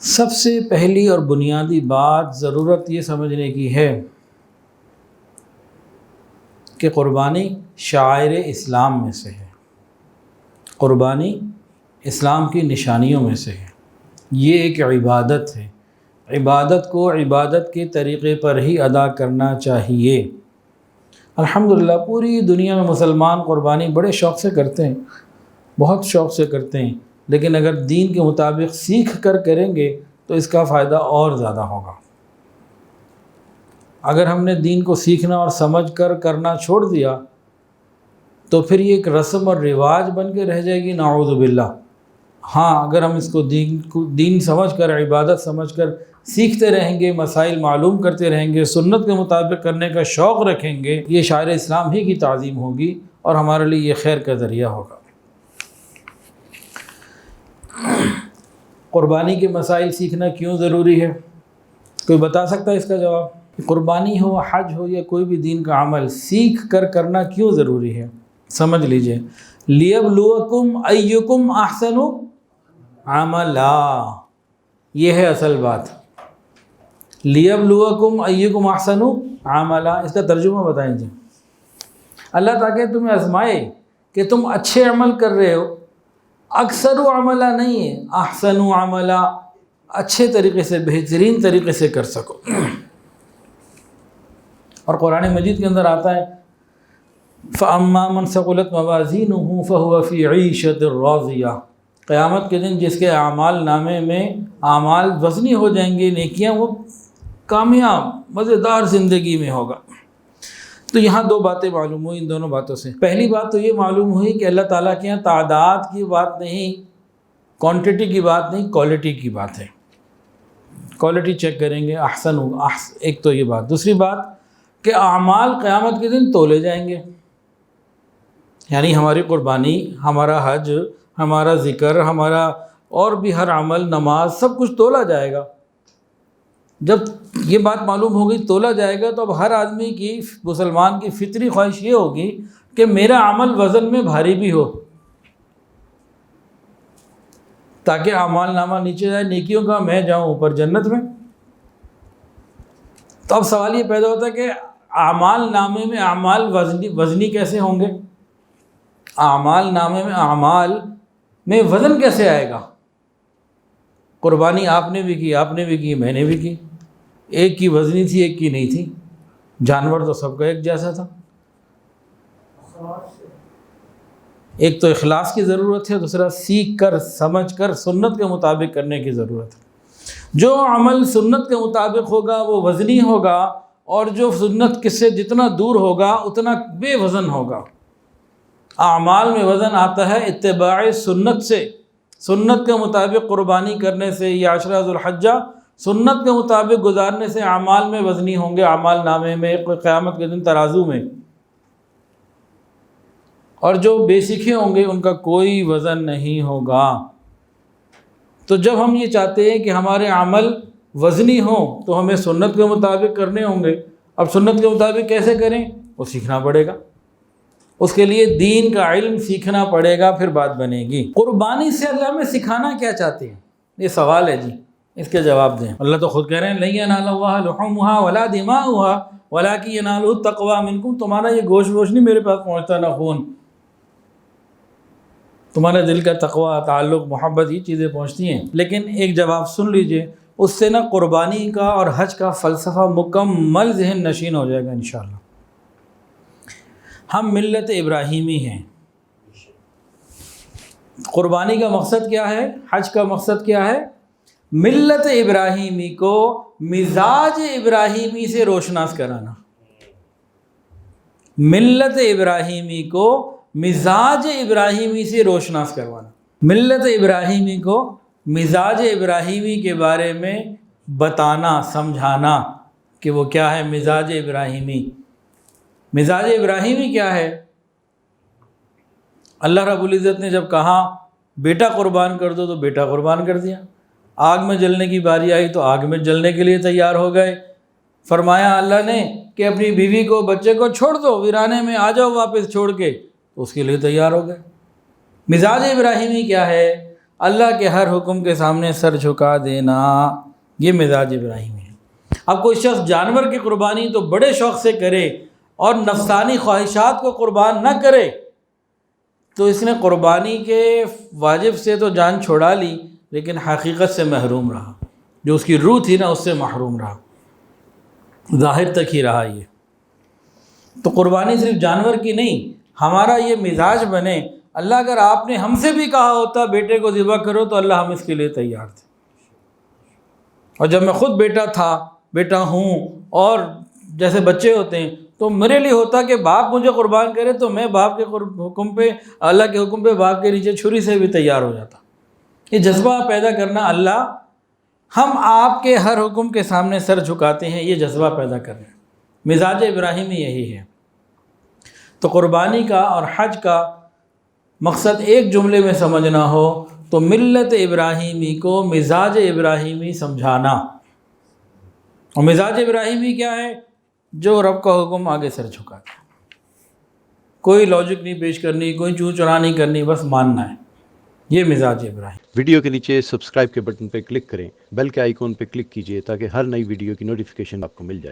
سب سے پہلی اور بنیادی بات ضرورت یہ سمجھنے کی ہے کہ قربانی شعائر اسلام میں سے ہے، قربانی اسلام کی نشانیوں میں سے ہے، یہ ایک عبادت ہے، عبادت کو عبادت کے طریقے پر ہی ادا کرنا چاہیے۔ الحمدللہ پوری دنیا میں مسلمان قربانی بڑے شوق سے کرتے ہیں، بہت شوق سے کرتے ہیں، لیکن اگر دین کے مطابق سیکھ کر کریں گے تو اس کا فائدہ اور زیادہ ہوگا۔ اگر ہم نے دین کو سیکھنا اور سمجھ کر کرنا چھوڑ دیا تو پھر یہ ایک رسم اور رواج بن کے رہ جائے گی، نعوذ باللہ۔ ہاں، اگر ہم اس کو دین سمجھ کر، عبادت سمجھ کر سیکھتے رہیں گے، مسائل معلوم کرتے رہیں گے، سنت کے مطابق کرنے کا شوق رکھیں گے، یہ شاعر اسلام ہی کی تعظیم ہوگی اور ہمارے لیے یہ خیر کا ذریعہ ہوگا۔ قربانی کے مسائل سیکھنا کیوں ضروری ہے؟ کوئی بتا سکتا ہے اس کا جواب؟ قربانی ہو، حج ہو یا کوئی بھی دین کا عمل سیکھ کر کرنا کیوں ضروری ہے؟ سمجھ لیجئے، لِيَبْلُوَكُمْ أَيُّكُمْ أَحْسَنُ عَمَلًا، یہ ہے اصل بات۔ لِيَبْلُوَكُمْ أَيُّكُمْ أَحْسَنُ عَمَلًا، اس کا ترجمہ بتائیں جی۔ اللہ تاکہ تمہیں آزمائے کہ تم اچھے عمل کر رہے ہو، اکثر عملہ نہیں ہے، احسن عملہ، اچھے طریقے سے، بہترین طریقے سے کر سکو۔ اور قرآن مجید کے اندر آتا ہے فَأَمَّا مَنْ ثَقُلَتْ مَوَازِينُهُ فَهُوَ فِي عِيشَةٍ رَاضِيَةٍ، قیامت کے دن جس کے اعمال نامے میں اعمال وزنی ہو جائیں گے، نیکیاں، وہ کامیاب مزیدار زندگی میں ہوگا۔ تو یہاں دو باتیں معلوم ہوئی ان دونوں باتوں سے۔ پہلی بات تو یہ معلوم ہوئی کہ اللہ تعالیٰ کے یہاں تعداد کی بات نہیں، کوانٹٹی کی بات نہیں، کوالٹی کی بات ہے۔ کوالٹی چیک کریں گے، احسن ہو، ایک تو یہ بات۔ دوسری بات کہ اعمال قیامت کے دن تولے جائیں گے، یعنی ہماری قربانی، ہمارا حج، ہمارا ذکر، ہمارا اور بھی ہر عمل، نماز، سب کچھ تولا جائے گا۔ جب یہ بات معلوم ہوگی تولا جائے گا تو اب ہر آدمی کی، مسلمان کی فطری خواہش یہ ہوگی کہ میرا عمل وزن میں بھاری بھی ہو تاکہ اعمال نامہ نیچے جائے نیکیوں کا، میں جاؤں اوپر جنت میں۔ تو اب سوال یہ پیدا ہوتا ہے کہ اعمال نامے میں اعمال وزنی کیسے ہوں گے؟ اعمال نامے میں اعمال میں وزن کیسے آئے گا؟ قربانی آپ نے بھی کی، آپ نے بھی کی، میں نے بھی کی، ایک کی وزنی تھی ایک کی نہیں تھی، جانور تو سب کا ایک جیسا تھا۔ ایک تو اخلاص کی ضرورت ہے، دوسرا سیکھ کر سمجھ کر سنت کے مطابق کرنے کی ضرورت ہے۔ جو عمل سنت کے مطابق ہوگا وہ وزنی ہوگا، اور جو سنت کس سے جتنا دور ہوگا اتنا بے وزن ہوگا۔ اعمال میں وزن آتا ہے اتباع سنت سے، سنت کے مطابق قربانی کرنے سے، یا عشرہ ذو الحجہ سنت کے مطابق گزارنے سے اعمال میں وزنی ہوں گے، اعمال نامے میں، قیامت کے دن ترازو میں۔ اور جو بے سیکھے ہوں گے ان کا کوئی وزن نہیں ہوگا۔ تو جب ہم یہ چاہتے ہیں کہ ہمارے عمل وزنی ہوں تو ہمیں سنت کے مطابق کرنے ہوں گے۔ اب سنت کے مطابق کیسے کریں؟ وہ سیکھنا پڑے گا، اس کے لیے دین کا علم سیکھنا پڑے گا، پھر بات بنے گی۔ قربانی سے اللہ میں سکھانا کیا چاہتے ہیں؟ یہ سوال ہے جی، اس کے جواب دیں۔ اللہ تو خود کہہ رہے ہیں لَن يَنَالَ اللَّهَ لُحُومُهَا وَلَا دِمَاؤُهَا وَلَٰكِن يَنَالُهُ التَّقْوَىٰ مِنكُمْ، تمہارا یہ گوشت نہیں میرے پاس پہنچتا، نہ خون، تمہارے دل کا تقویٰ، تعلق، محبت، یہ چیزیں پہنچتی ہیں۔ لیکن ایک جواب سن لیجئے، اس سے نہ قربانی کا اور حج کا فلسفہ مکمل ذہن نشین ہو جائے گا انشاءاللہ۔ ہم ملت ابراہیمی ہیں۔ قربانی کا مقصد کیا ہے؟ حج کا مقصد کیا ہے؟ ملت ابراہیمی کو مزاج ابراہیمی سے روشناس کرانا۔ ملت ابراہیمی کو مزاج ابراہیمی سے روشناس کروانا، ملت ابراہیمی کو مزاج ابراہیمی کے بارے میں بتانا، سمجھانا کہ وہ کیا ہے مزاج ابراہیمی۔ مزاج ابراہیمی کیا ہے؟ اللہ رب العزت نے جب کہا بیٹا قربان کر دو تو بیٹا قربان کر دیا، آگ میں جلنے کی باری آئی تو آگ میں جلنے کے لیے تیار ہو گئے۔ فرمایا اللہ نے کہ اپنی بیوی کو، بچے کو چھوڑ دو ویرانے میں، آ جاؤ واپس چھوڑ کے، تو اس کے لیے تیار ہو گئے۔ مزاج ابراہیمی کیا ہے؟ اللہ کے ہر حکم کے سامنے سر جھکا دینا، یہ مزاج ابراہیمی ہے۔ اب کوئی شخص جانور کی قربانی تو بڑے شوق سے کرے اور نفسانی خواہشات کو قربان نہ کرے تو اس نے قربانی کے واجب سے تو جان چھوڑا لی لیکن حقیقت سے محروم رہا، جو اس کی روح تھی نا اس سے محروم رہا، ظاہر تک ہی رہا۔ یہ تو قربانی صرف جانور کی نہیں، ہمارا یہ مزاج بنے۔ اللہ اگر آپ نے ہم سے بھی کہا ہوتا بیٹے کو ذبح کرو تو اللہ ہم اس کے لیے تیار تھے، اور جب میں خود بیٹا ہوں اور جیسے بچے ہوتے ہیں تو میرے لیے ہوتا کہ باپ مجھے قربان کرے تو میں باپ کے حکم پہ، اللہ کے حکم پہ باپ کے نیچے چھری سے بھی تیار ہو جاتا۔ یہ جذبہ پیدا کرنا، اللہ ہم آپ کے ہر حکم کے سامنے سر جھکاتے ہیں، یہ جذبہ پیدا کرنا، مزاج ابراہیمی یہی ہے۔ تو قربانی کا اور حج کا مقصد ایک جملے میں سمجھنا ہو تو ملت ابراہیمی کو مزاج ابراہیمی سمجھانا۔ اور مزاج ابراہیمی کیا ہے؟ جو رب کا حکم آگے سر جھکاتا ہے، کوئی لاجک نہیں پیش کرنی، کوئی چوں چرا نہیں کرنی، بس ماننا ہے، یہ مزاج ابراہیم۔ ویڈیو کے نیچے سبسکرائب کے بٹن پہ کلک کریں، بیل کے آئیکن پہ کلک کیجئے تاکہ ہر نئی ویڈیو کی نوٹیفیکیشن آپ کو مل جائے۔